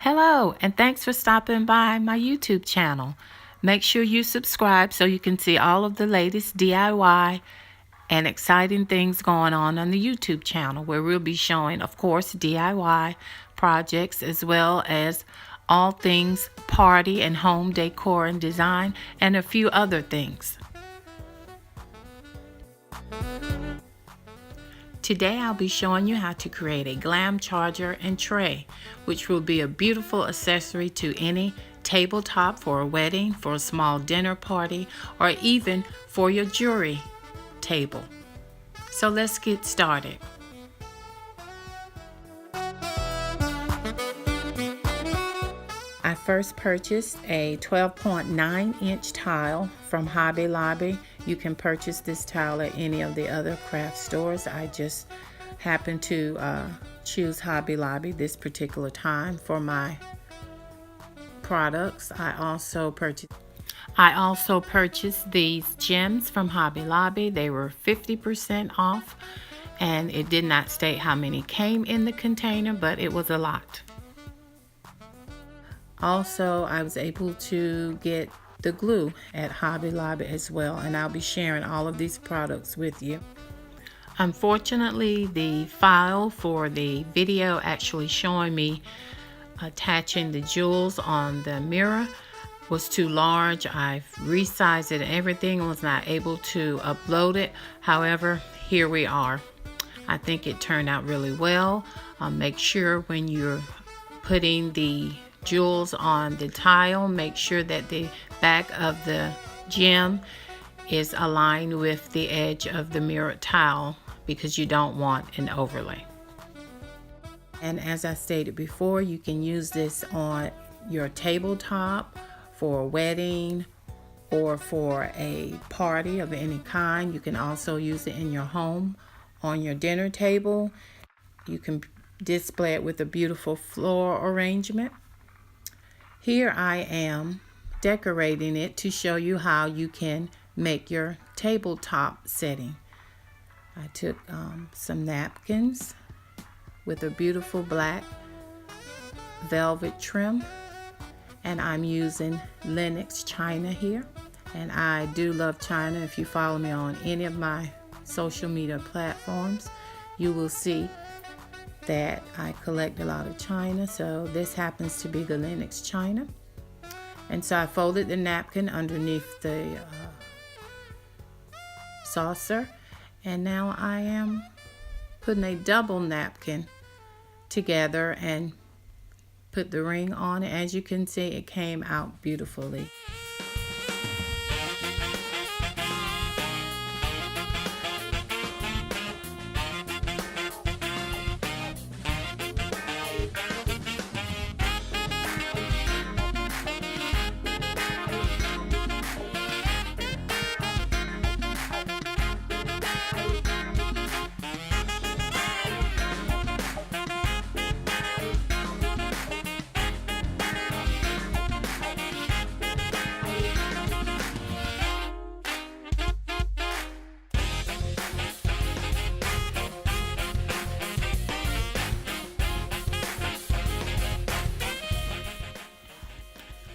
Hello, and thanks for stopping by my YouTube channel. Make sure you subscribe so you can see all of the latest DIY and exciting things going on the YouTube channel, where we'll be showing, of course, DIY projects as well as all things party and home decor and design and a few other things. Today I'll be showing you how to create a Glam charger and tray, which will be a beautiful accessory to any tabletop for a wedding, for a small dinner party, or even for your jewelry table. So let's get started. I first purchased a 12.9-inch tile from Hobby Lobby. You can purchase this tile at any of the other craft stores. I just happened to choose Hobby Lobby this particular time for my products. I also purchased these gems from Hobby Lobby. They were 50% off, and it did not state how many came in the container, but it was a lot. Also, I was able to get the glue at Hobby Lobby as well, and I'll be sharing all of these products with you. Unfortunately, the file for the video actually showing me attaching the jewels on the mirror was too large. I've resized it and everything, was not able to upload it. However, here we are. I think it turned out really well. Make sure when you're putting the jewels on the tile, make sure that the back of the gem is aligned with the edge of the mirrored tile, because you don't want an overlay. And as I stated before, you can use this on your tabletop for a wedding or for a party of any kind. You can also use it in your home on your dinner table. You can display it with a beautiful floral arrangement. Here I am decorating it to show you how you can make your tabletop setting. I took some napkins with a beautiful black velvet trim, and I'm using Lenox china here. And I do love china. If you follow me on any of my social media platforms, you will see that I collect a lot of china. So this happens to be the Lenox china. And so I folded the napkin underneath the saucer, and now I am putting a double napkin together and put the ring on it. As you can see, it came out beautifully.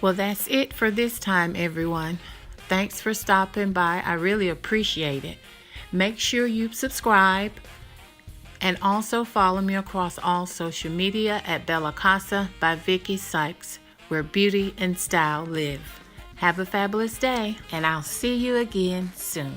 Well, that's it for this time, everyone. Thanks for stopping by. I really appreciate it. Make sure you subscribe and also follow me across all social media at Bella Casa by Vicki Sykes, where beauty and style live. Have a fabulous day, and I'll see you again soon.